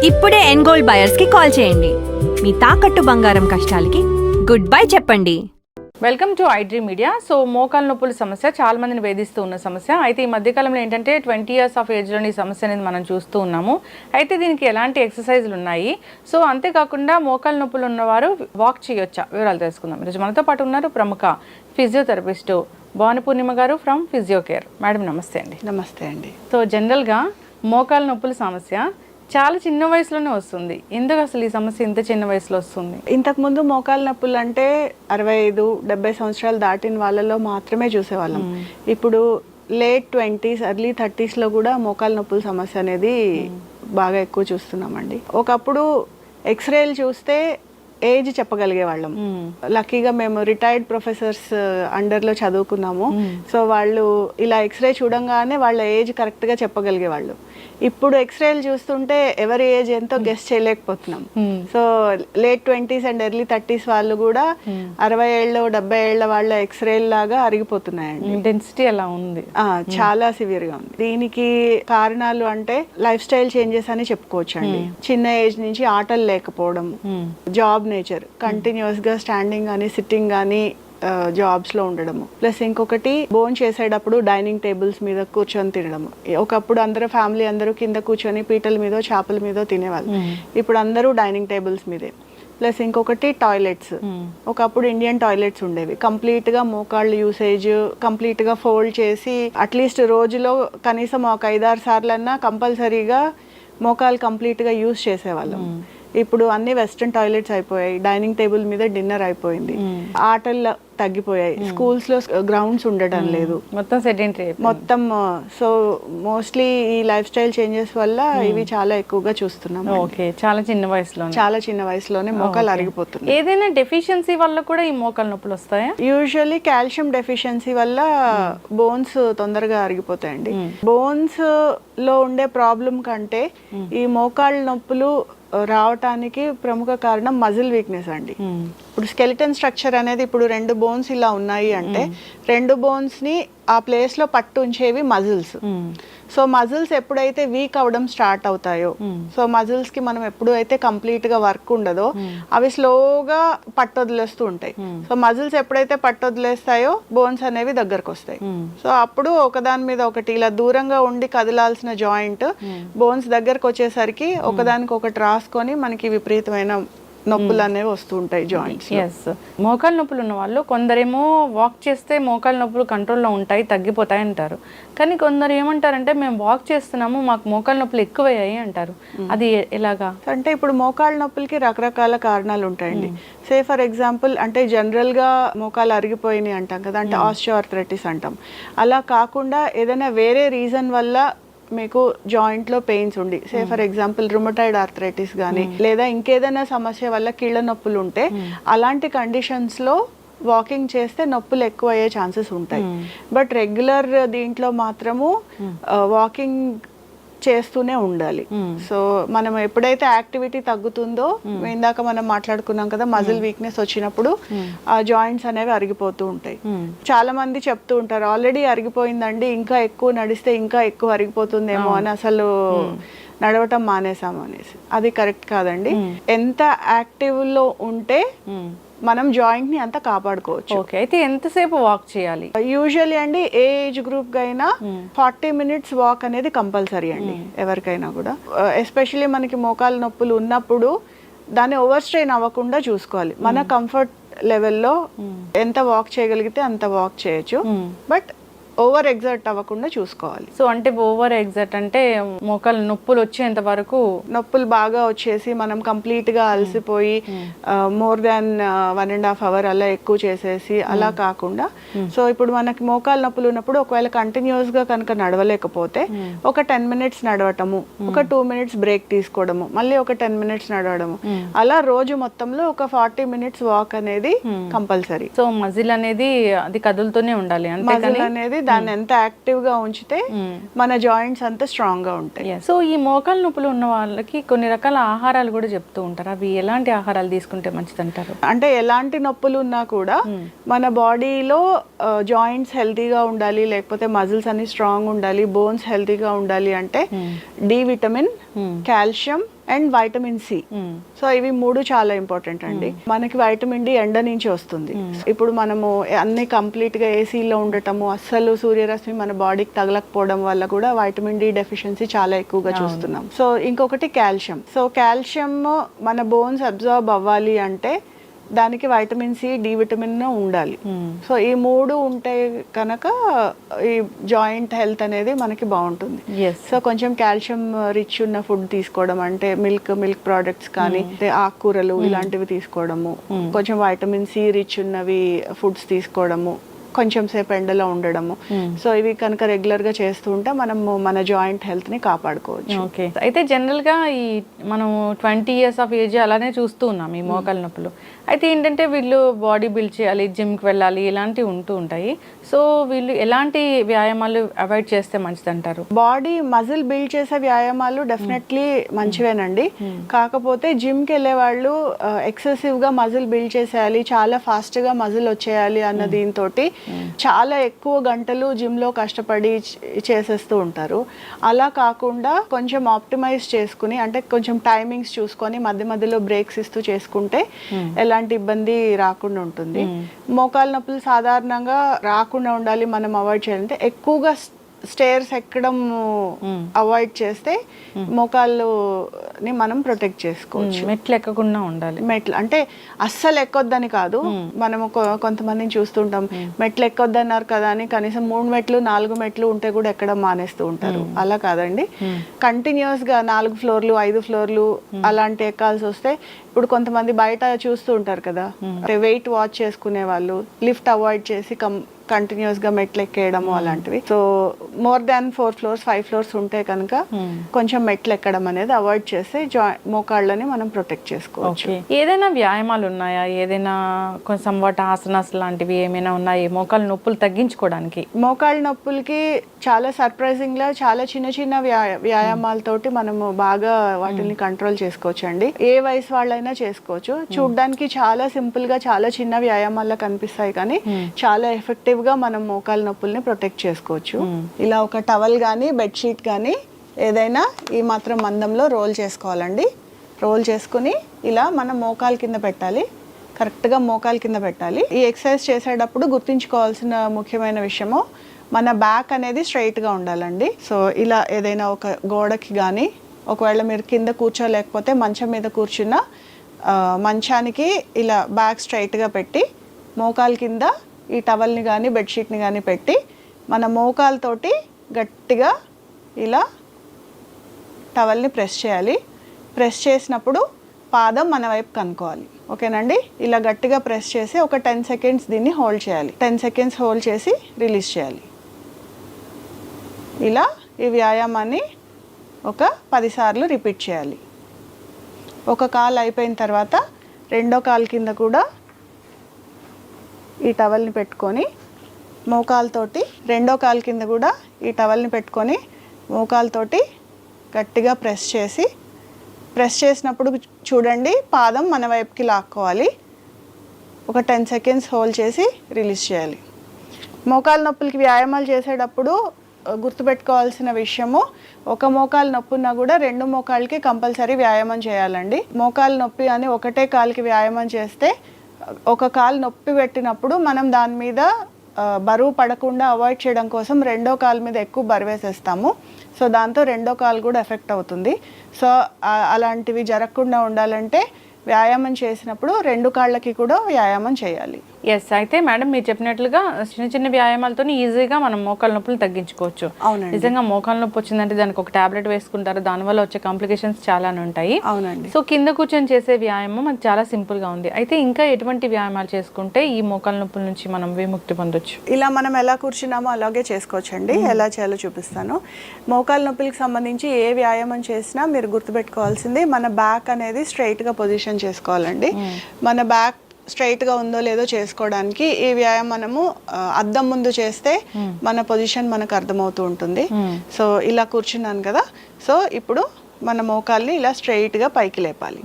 ఇప్పుడే ఎన్గోల్డ్ బయర్స్ కి కాల్ చేయండి. మీ తాకట్టు బంగారం కష్టాలకి గుడ్ బై చెప్పండి. Welcome to iDream media. So మోకాలు నొప్పుల సమస్య చాలా మందిని వేధిస్తూ ఉన్న సమస్య. అయితే ఈ మధ్యకాలంలో ఏంటంటే 20 years ఆఫ్ ఏజ్లోని ఈ సమస్య అనేది మనం చూస్తూ ఉన్నాము. అయితే దీనికి ఎలాంటి ఎక్సర్సైజ్లు ఉన్నాయి, సో అంతేకాకుండా మోకాలు నొప్పులు ఉన్నవారు వాక్ చేయొచ్చా, వివరాలు తెలుసుకుందాం. ఈరోజు మనతో పాటు ఉన్నారు ప్రముఖ ఫిజియోథెరపిస్ట్ భాను పూర్ణిమ గారు ఫ్రమ్ ఫిజియోకేర్. మేడం నమస్తే అండి. నమస్తే అండి. సో జనరల్గా మోకాలు నొప్పుల సమస్య చాలా చిన్న వయసులోనే వస్తుంది. ఎందుకు అసలు ఈ సమస్య ఇంత చిన్న వయసులో వస్తుంది? ఇంతకుముందు మోకాలు నొప్పులు అంటే 65-70 సంవత్సరాలు దాటిన వాళ్ళలో మాత్రమే చూసేవాళ్ళం. ఇప్పుడు లేట్ 20s ఎర్లీ 30sలో కూడా మోకాలు నొప్పుల సమస్య అనేది బాగా ఎక్కువ చూస్తున్నామండి. ఒకప్పుడు ఎక్స్రేలు చూస్తే ఏజ్ చెప్పగలిగే వాళ్ళం. లక్కీగా మేము రిటైర్డ్ ప్రొఫెసర్స్ అండర్లో చదువుకున్నాము. సో వాళ్ళు ఇలా ఎక్స్రే చూడంగానే వాళ్ళ ఏజ్ కరెక్ట్గా చెప్పగలిగే వాళ్ళు. ఇప్పుడు ఎక్స్రేలు చూస్తుంటే ఎవరి ఏజ్ ఎంతో గెస్ చేయలేకపోతున్నాం. So late 20s and early 30s వాళ్ళు కూడా 60 ఏళ్ళు 70 ఏళ్ళ వాళ్ళ ఎక్స్రేల్ లాగా అరిగిపోతున్నాయండి. డెన్సిటీ అలా ఉంది, చాలా సివియర్ గా ఉంది. దీనికి కారణాలు అంటే లైఫ్ స్టైల్ చేంజెస్ అని చెప్పుకోవచ్చు అండి. చిన్న ఏజ్ నుంచి ఆటలు లేకపోవడం, జాబ్ నేచర్, కంటిన్యూస్ గా స్టాండింగ్ కానీ సిట్టింగ్ కానీ జాబ్స్ లో ఉండడము, ప్లస్ ఇంకొకటి బోన్ చేసేటప్పుడు డైనింగ్ టేబుల్స్ మీద కూర్చొని తినడము. ఒకప్పుడు అందరూ ఫ్యామిలీ అందరూ కింద కూర్చొని పీటల మీద చేపల మీద తినేవాళ్ళు. ఇప్పుడు అందరూ డైనింగ్ టేబుల్స్ మీదే. ప్లస్ ఇంకొకటి టాయిలెట్స్. ఒకప్పుడు ఇండియన్ టాయిలెట్స్ ఉండేవి, కంప్లీట్ గా మోకాళ్ళు యూసేజ్ కంప్లీట్ గా ఫోల్డ్ చేసి అట్లీస్ట్ రోజులో కనీసం ఒక 5-6 సార్లన్నా కంపల్సరీగా మోకాలు కంప్లీట్ గా యూజ్ చేసేవాళ్ళం. ఇప్పుడు అన్ని వెస్ట్రన్ టాయిలెట్స్ అయిపోయాయి, డైనింగ్ టేబుల్ మీద డిన్నర్ అయిపోయింది, ఆటలు తగ్గిపోయాయి, స్కూల్స్ లో గ్రౌండ్స్ ఉండటం లేదు, మొత్తం సెడెంటరీ మొత్తం. సో మోస్ట్లీ ఈ లైఫ్ స్టైల్ చేంజెస్ వల్ల ఇవి చాలా ఎక్కువగా చూస్తున్నాం. ఓకే, చాలా చిన్న వయసులోనే మోకాలు అరిగిపోతుంది. ఏదైనా డెఫిషియన్సీ వల్ల కూడా ఈ మోకాలు నొప్పులు వస్తాయా? యూజువల్లీ కాల్షియం డెఫిషియన్సీ వల్ల బోన్స్ తొందరగా అరిగిపోతాయండి. బోన్స్ లో ఉండే ప్రాబ్లం కంటే ఈ మోకాళ్ళ నొప్పులు రావటానికి ప్రముఖ కారణం మజిల్ వీక్నెస్ అండి. ఇప్పుడు స్కెలిటన్ స్ట్రక్చర్ అనేది ఇప్పుడు 2 బోన్స్ ఇలా ఉన్నాయి అంటే 2 బోన్స్ ని ఆ ప్లేస్ లో పట్టు ఉంచేవి మజిల్స్. సో మజిల్స్ ఎప్పుడైతే వీక్ అవడం స్టార్ట్ అవుతాయో, సో మజిల్స్ కి మనం ఎప్పుడైతే కంప్లీట్ గా వర్క్ ఉండదో అవి స్లోగా పట్టొదిలేస్తూ ఉంటాయి. సో మజిల్స్ ఎప్పుడైతే పట్టొదిలేస్తాయో బోన్స్ అనేవి దగ్గరకు వస్తాయి. సో అప్పుడు ఒకదాని మీద ఒకటి ఇలా దూరంగా ఉండి కదిలాల్సిన జాయింట్ బోన్స్ దగ్గరకు వచ్చేసరికి ఒకదానికి ఒకటి రాసుకొని మనకి విపరీతమైన నొప్పులు అనేవి వస్తూ ఉంటాయి జాయింట్స్. మోకాలు నొప్పులు ఉన్న వాళ్ళు కొందరేమో వాక్ చేస్తే మోకాలు నొప్పులు కంట్రోల్లో ఉంటాయి, తగ్గిపోతాయి అంటారు. కానీ కొందరు ఏమంటారంటే మేము వాక్ చేస్తున్నాము, మాకు మోకాలు నొప్పులు ఎక్కువయ్యాయి అంటారు. అది ఎలాగా అంటే ఇప్పుడు మోకాళ్ళ నొప్పులకి రకరకాల కారణాలు ఉంటాయండి. సే ఫర్ ఎగ్జాంపుల్ అంటే జనరల్ గా మోకాలు అరిగిపోయినాయి అంటాం కదా, అంటే ఆస్టియోఆర్థరైటిస్ అంటాం. అలా కాకుండా ఏదైనా వేరే రీజన్ వల్ల మీకు జాయింట్ లో పెయిన్స్ ఉండి, say for example rheumatoid arthritis కానీ లేదా ఇంకేదైనా సమస్య వల్ల కీళ్ళ నొప్పులు ఉంటే అలాంటి కండిషన్స్ లో వాకింగ్ చేస్తే నొప్పులు ఎక్కువ అయ్యే ఛాన్సెస్ ఉంటాయి. బట్ రెగ్యులర్ దీంట్లో మాత్రము వాకింగ్ చేస్తూనే ఉండాలి. సో మనం ఎప్పుడైతే యాక్టివిటీ తగ్గుతుందో, ఇందాక మనం మాట్లాడుకున్నాం కదా, మజిల్ వీక్నెస్ వచ్చినప్పుడు ఆ జాయింట్స్ అనేవి అరిగిపోతూ ఉంటాయి. చాలా మంది చెప్తూ ఉంటారు ఆల్రెడీ అరిగిపోయిందండి, ఇంకా ఎక్కువ నడిస్తే ఇంకా ఎక్కువ అరిగిపోతుందేమో అని అసలు నడవటం మానేసాము అనేసి. అది కరెక్ట్ కాదండి. ఎంత యాక్టివ్ లో ఉంటే మనం జాయింట్ ని అంతా కాపాడుకోవచ్చు. ఓకే, అయితే ఎంతసేపు వాక్ చేయాలి? యూజువల్లీ అండి ఏ ఏజ్ గ్రూప్ అయినా 40 minutes వాక్ అనేది కంపల్సరీ అండి ఎవరికైనా కూడా. ఎస్పెషల్లీ మనకి మోకాలు నొప్పులు ఉన్నప్పుడు దాన్ని ఓవర్ స్ట్రెయిన్ అవ్వకుండా చూసుకోవాలి. మన కంఫర్ట్ లెవెల్లో ఎంత వాక్ చేయగలిగితే అంత వాక్ చేయొచ్చు, బట్ ఓవర్ ఎగ్జర్ట్ అవ్వకుండా చూసుకోవాలి. సో అంటే ఓవర్ ఎగ్జర్ట్ అంటే మోకాలు నొప్పులు వచ్చేంత వరకు, నొప్పులు బాగా వచ్చేసి మనం కంప్లీట్ గా అలసిపోయి మోర్ దాన్ 1.5 hour అలా ఎక్కువ చేసేసి అలా కాకుండా, సో ఇప్పుడు మనకి మోకాలు నొప్పులు ఉన్నప్పుడు ఒకవేళ కంటిన్యూస్ గా కనుక నడవలేకపోతే ఒక 10 minutes నడవటము, ఒక 2 minutes బ్రేక్ తీసుకోవడము, మళ్ళీ ఒక 10 minutes నడవడము, అలా రోజు మొత్తంలో ఒక 40 minutes వాక్ అనేది కంపల్సరీ. సో మజిల్ అనేది అది కదులుతూనే ఉండాలి. మజిల్ అనేది దాన్ని ఎంత యాక్టివ్ గా ఉంచితే మన జాయింట్స్ అంతా స్ట్రాంగ్ గా ఉంటాయి. సో ఈ మోకాలు నొప్పులు ఉన్న వాళ్ళకి కొన్ని రకాల ఆహారాలు కూడా చెప్తూ ఉంటారు. అవి ఎలాంటి ఆహారాలు తీసుకుంటే మంచిది అంటారు? అంటే ఎలాంటి నొప్పులు ఉన్నా కూడా మన బాడీలో జాయింట్స్ హెల్తీగా ఉండాలి, లేకపోతే మజిల్స్ అన్ని స్ట్రాంగ్ ఉండాలి, బోన్స్ హెల్తీగా ఉండాలి అంటే D vitamin calcium and vitamin C. So ఇవి 3 చాలా ఇంపార్టెంట్ అండి. మనకి వైటమిన్ డి ఎండ నుంచి వస్తుంది. ఇప్పుడు మనము అన్ని కంప్లీట్ గా ఏసీలో ఉండటము, అస్సలు సూర్యరశ్మి మన బాడీకి తగలకపోవడం వల్ల కూడా వైటమిన్ డి డెఫిషియన్సీ చాలా ఎక్కువగా చూస్తున్నాం. సో ఇంకొకటి కాల్షియం. సో కాల్షియం మన బోన్స్ అబ్జర్వ్ అవ్వాలి అంటే దానికి వైటమిన్ సి, డి విటమిన్ ఉండాలి. సో ఈ 3 ఉంటే కనుక ఈ జాయింట్ హెల్త్ అనేది మనకి బాగుంటుంది. సో కొంచెం కాల్షియం రిచ్ ఉన్న ఫుడ్ తీసుకోవడం, అంటే మిల్క్ ప్రోడక్ట్స్ కానీ ఆకుకూరలు ఇలాంటివి తీసుకోవడము, కొంచెం వైటమిన్ సి రిచ్ ఉన్నవి ఫుడ్స్ తీసుకోవడము, కొంచెం సేపు ఎండలో ఉండడము. సో ఇవి కనుక రెగ్యులర్ గా చేస్తూ ఉంటే మనము మన జాయింట్ హెల్త్ ని కాపాడుకోవచ్చు. ఓకే. అయితే జనరల్ గా ఈ మనం 20 years ఆఫ్ ఏజ్ అలానే చూస్తూ ఉన్నాం ఈ మోకాలు నొప్పులు. అయితే ఏంటంటే వీళ్ళు బాడీ బిల్డ్ చేయాలి, జిమ్కి వెళ్ళాలి, ఇలాంటివి ఉంటూ ఉంటాయి. సో వీళ్ళు ఎలాంటి వ్యాయామాలు అవాయిడ్ చేస్తే మంచిది అంటారు? బాడీ మజిల్ బిల్డ్ చేసే వ్యాయామాలు డెఫినెట్లీ మంచివేనండి. కాకపోతే జిమ్కి వెళ్ళే వాళ్ళు ఎక్సెసివ్ గా మజిల్ బిల్డ్ చేసేయాలి, చాలా ఫాస్ట్ గా మజిల్ వచ్చేయాలి అన్న దీంతో చాలా ఎక్కువ గంటలు జిమ్ లో కష్టపడి చేసేస్తూ ఉంటారు. అలా కాకుండా కొంచెం ఆప్టిమైజ్ చేసుకుని, అంటే కొంచెం టైమింగ్స్ చూసుకొని మధ్య మధ్యలో బ్రేక్స్ ఇస్తూ చేసుకుంటే ఎలాంటి ఇబ్బంది రాకుండా ఉంటుంది. మోకాలు నొప్పులు సాధారణంగా రాకుండా ఉండాలి, మనం అవాయిడ్ చేయాలంటే ఎక్కువగా స్టేర్స్ ఎక్కడం అవాయిడ్ చేస్తే మోకాళ్ళని మనం ప్రొటెక్ట్ చేసుకోవచ్చు. మెట్లు ఎక్కకుండా ఉండాలి. మెట్లు అంటే అస్సలు ఎక్కొద్దని కాదు, మనము కొంతమందిని చూస్తుంటాం మెట్లు ఎక్కొద్దన్నారు కదా అని కనీసం 3 మెట్లు 4 మెట్లు ఉంటే కూడా ఎక్కడం మానేస్తూ ఉంటారు. అలా కాదండి, కంటిన్యూస్ గా 4 ఫ్లోర్లు 5 ఫ్లోర్లు అలాంటి ఎక్కాల్సి వస్తే, ఇప్పుడు కొంతమంది బయట చూస్తూ ఉంటారు కదా, వెయిట్ వాచ్ చేసుకునే వాళ్ళు లిఫ్ట్ అవాయిడ్ చేసి కంటిన్యూస్ గా మెట్లు ఎక్కేయడము అలాంటివి. So more than 4 floors 5 floors ఉంటే కనుక కొంచెం మెట్లు ఎక్కడం అనేది అవాయిడ్ చేసి మోకాళ్ళని మనం ప్రొటెక్ట్ చేసుకోవచ్చు. ఏదైనా వ్యాయామాలు ఉన్నాయా, ఏదైనా కొంచెం ఆసనాస్ లాంటివి ఏమైనా ఉన్నాయి మోకాళ్ళ నొప్పులు తగ్గించుకోవడానికి? మోకాళ్ళ నొప్పులకి చాలా సర్ప్రైజింగ్ గా చాలా చిన్న చిన్న వ్యాయామాలతోటి మనము బాగా వాటిని కంట్రోల్ చేసుకోవచ్చు అండి. ఏ వయసు వాళ్ళైనా చేసుకోవచ్చు. చూడ్డానికి చాలా సింపుల్ గా చాలా చిన్న వ్యాయామాల్లో కనిపిస్తాయి, కానీ చాలా ఎఫెక్టివ్ గా మనం మోకాళ్ళ నొప్పుల్ని ప్రొటెక్ట్ చేసుకోవచ్చు. ఇలా ఒక టవల్ కానీ బెడ్షీట్ కానీ ఏదైనా ఈ మాత్రం మందంలో రోల్ చేసుకోవాలండి. రోల్ చేసుకుని ఇలా మనం మోకాలు కింద పెట్టాలి, కరెక్ట్గా మోకాలు కింద పెట్టాలి. ఈ ఎక్సర్సైజ్ చేసేటప్పుడు గుర్తుంచుకోవాల్సిన ముఖ్యమైన విషయము, మన బ్యాక్ అనేది స్ట్రైట్గా ఉండాలండి. సో ఇలా ఏదైనా ఒక గోడకి కానీ, ఒకవేళ మీరు కింద కూర్చోలేకపోతే మంచం మీద కూర్చున్న మంచానికి ఇలా బ్యాక్ స్ట్రైట్గా పెట్టి మోకాలు కింద ఈ టవల్ని కానీ బెడ్షీట్ని కానీ పెట్టి మన మోకాలతోటి గట్టిగా ఇలా టవల్ని ప్రెస్ చేయాలి. ప్రెస్ చేసినప్పుడు పాదం మన వైపు కనుక్కోవాలి. ఓకేనండి, ఇలా గట్టిగా ప్రెస్ చేసి ఒక 10 seconds దీన్ని హోల్డ్ చేయాలి. 10 seconds హోల్డ్ చేసి రిలీజ్ చేయాలి. ఇలా ఈ వ్యాయామాన్ని ఒక 10 సార్లు రిపీట్ చేయాలి. ఒక కాలు అయిపోయిన తర్వాత రెండో కాలు కింద కూడా ఈ టవల్ని పెట్టుకొని మోకాలతోటి, రెండో కాలు కింద కూడా ఈ టవల్ని పెట్టుకొని మోకాలతోటి గట్టిగా ప్రెస్ చేసినప్పుడు చూడండి పాదం మన వైపుకి లాక్కోవాలి. ఒక 10 seconds హోల్డ్ చేసి రిలీజ్ చేయాలి. మోకాలు నొప్పులకి వ్యాయామాలు చేసేటప్పుడు గుర్తుపెట్టుకోవాల్సిన విషయము, ఒక మోకాలు నొప్పి ఉన్నా కూడా 2 మోకాళ్ళకి కంపల్సరీ వ్యాయామం చేయాలండి. మోకాలు నొప్పి అని ఒకటే కాలుకి వ్యాయామం చేస్తే, ఒక కాలు నొప్పి పెట్టినప్పుడు మనం దాని మీద బరువు పడకుండా అవాయిడ్ చేయడం కోసం రెండో కాలు మీద ఎక్కువ బరువేసేస్తాము. సో దాంతో రెండో కాలు కూడా ఎఫెక్ట్ అవుతుంది. సో అలాంటివి జరగకుండా ఉండాలంటే వ్యాయామం చేసినప్పుడు 2 కాళ్ళకి కూడా వ్యాయామం చేయాలి. ఎస్, అయితే మేడం మీరు చెప్పినట్లుగా చిన్న చిన్న వ్యాయామాలతో ఈజీగా మనం మోకాళ్ళ నొప్పులు తగ్గించుకోవచ్చు. అవునండి, నిజంగా మోకాళ్ళ నొప్పి వచ్చిందంటే దానికి ఒక టాబ్లెట్ వేసుకుంటారు, దానివల్ల వచ్చే కాంప్లికేషన్స్ చాలానే ఉంటాయి. అవునండి. సో కింద కూర్చొని చేసే వ్యాయామం మనకు చాలా సింపుల్ గా ఉంది. అయితే ఇంకా ఎటువంటి వ్యాయామాలు చేసుకుంటే ఈ మోకాళ్ళ నొప్పుల నుంచి మనం విముక్తి పొందొచ్చు? ఇలా మనం ఎలా కూర్చున్నామో అలాగే చేసుకోవచ్చండి. ఎలా చేయాలో చూపిస్తాను. మోకాళ్ళ నొప్పులకి సంబంధించి ఏ వ్యాయామం చేసినా మీరు గుర్తుపెట్టుకోవాల్సింది, మన బ్యాక్ అనేది స్ట్రైట్ గా పొజిషన్ చేసుకోవాలండి. మన బ్యాక్ స్ట్రైట్గా ఉందో లేదో చేసుకోవడానికి ఈ వ్యాయామం మనము అద్దం ముందు చేస్తే మన పొజిషన్ మనకు అర్థమవుతూ ఉంటుంది. సో ఇలా కూర్చున్నాను కదా, సో ఇప్పుడు మన మోకాల్ని ఇలా స్ట్రైట్గా పైకి లేపాలి.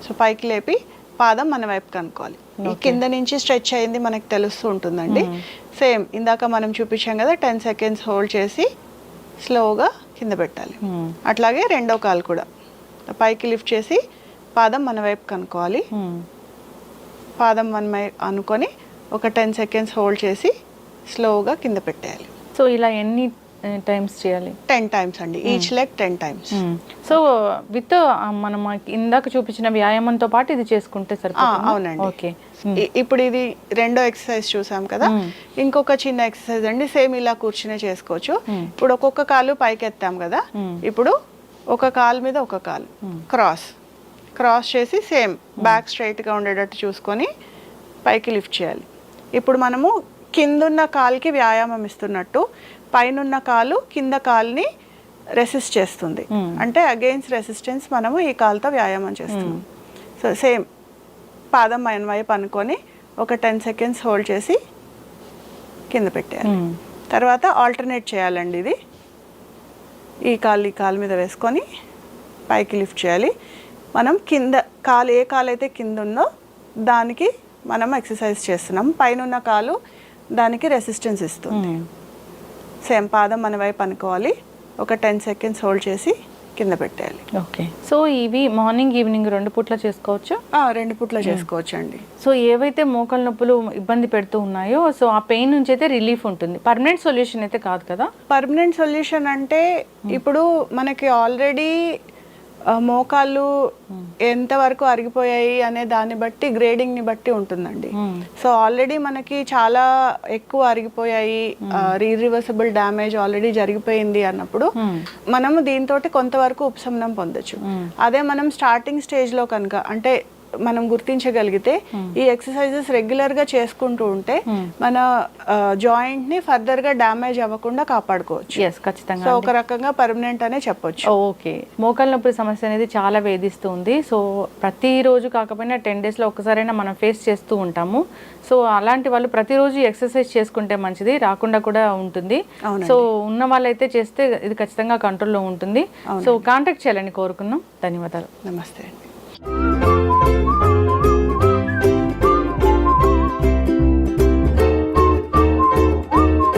సో పైకి లేపి పాదం మన వైపు కనుక్కోవాలి. ఈ కింద నుంచి స్ట్రెచ్ అయింది మనకు తెలుస్తూ ఉంటుందండి. సేమ్ ఇందాక మనం చూపించాం కదా, 10 seconds హోల్డ్ చేసి స్లోగా కింద పెట్టాలి. అట్లాగే రెండో కాలు కూడా పైకి లిఫ్ట్ చేసి పాదం మన వైపు కనుక్కోవాలి. పాదం మన వైపు అనుకొని ఒక 10 సెకండ్స్ హోల్డ్ చేసి స్లోగా కింద పెట్టేయాలి. సో ఇలా ఎన్ని టైమ్స్ చేయాలి? 10 టైమ్స్ అండి, each leg 10 times. So with మనం ఇందాక చూపించిన వ్యాయామంతో పాటు ఇది చేసుకుంటే సరిపోతుంది? అవునండి. ఓకే. ఇప్పుడు ఇది రెండో ఎక్సర్సైజ్ చూసాం కదా, ఇంకొక చిన్న ఎక్సర్సైజ్ అండి. సేమ్ ఇలా కూర్చునే చేసుకోవచ్చు. ఇప్పుడు ఒక్కొక్క కాలు పైకి ఎత్తాం కదా, ఇప్పుడు ఒక కాలు మీద ఒక కాలు క్రాస్ చేసి సేమ్ బ్యాక్ స్ట్రైట్గా ఉండేటట్టు చూసుకొని పైకి లిఫ్ట్ చేయాలి. ఇప్పుడు మనము కిందున్న కాలుకి వ్యాయామం ఇస్తున్నట్టు పైనున్న కాలు కింద కాలుని రెసిస్ట్ చేస్తుంది. అంటే అగెయిన్స్ రెసిస్టెన్స్ మనము ఈ కాలుతో వ్యాయామం చేస్తున్నాం. సో సేమ్ పాదం మన వైపు అనుకొని ఒక 10 సెకండ్స్ హోల్డ్ చేసి కింద పెట్టేయాలి. తర్వాత ఆల్టర్నేట్ చేయాలండి. ఇది ఈ కాలు మీద వేసుకొని పైకి లిఫ్ట్ చేయాలి. మనం కింద కాలు ఏ కాలు అయితే కింద ఉందో దానికి మనం ఎక్సర్సైజ్ చేస్తున్నాం, పైన ఉన్న కాలు దానికి రెసిస్టెన్స్ ఇస్తుంది. సేమ్ పాదం మన వైపు అనుకోవాలి, ఒక 10 సెకండ్స్ హోల్డ్ చేసి కింద పెట్టేయాలి. ఓకే. సో ఇవి మార్నింగ్ ఈవినింగ్ 2 పూట్ల చేసుకోవచ్చు? 2 పూట్ల చేసుకోవచ్చు అండి. సో ఏవైతే మోకాళ్ళ నొప్పులు ఇబ్బంది పెడుతూ ఉన్నాయో సో ఆ పెయిన్ నుంచి అయితే రిలీఫ్ ఉంటుంది, పర్మనెంట్ సొల్యూషన్ అయితే కాదు కదా? పర్మనెంట్ సొల్యూషన్ అంటే ఇప్పుడు మనకి ఆల్రెడీ మోకాళ్ళు ఎంతవరకు అరిగిపోయాయి అనే దాన్ని బట్టి గ్రేడింగ్ని బట్టి ఉంటుందండి. సో ఆల్రెడీ మనకి చాలా ఎక్కువ అరిగిపోయాయి, ఇర్రివర్సిబుల్ డ్యామేజ్ ఆల్రెడీ జరిగిపోయింది అన్నప్పుడు మనము దీంతో కొంతవరకు ఉపశమనం పొందొచ్చు. అదే మనం స్టార్టింగ్ స్టేజ్లో కనుక అంటే మనం గుర్తించగలిగితే ఈ ఎక్సర్సైజెస్ రెగ్యులర్గా చేసుకుంటూ ఉంటే మన జాయింట్ని ఫర్దర్గా డ్యామేజ్ అవ్వకుండా కాపాడుకోవచ్చు. ఖచ్చితంగా. సో ఒక రకంగా పర్మనెంట్ అనే చెప్పొచ్చు. ఓకే. మోకాళ్ళ నొప్పి సమస్య అనేది చాలా వేధిస్తుంది. సో ప్రతిరోజు కాకపోయినా 10 డేస్లో ఒక్కసారైనా మనం ఫేస్ చేస్తూ ఉంటాము. సో అలాంటి వాళ్ళు ప్రతిరోజు ఎక్సర్సైజ్ చేసుకుంటే మంచిది, రాకుండా కూడా ఉంటుంది. సో ఉన్న వాళ్ళైతే చేస్తే ఇది ఖచ్చితంగా కంట్రోల్లో ఉంటుంది. సో కాంటాక్ట్ చేయాలని కోరుకున్నాం. ధన్యవాదాలు. నమస్తే అండి.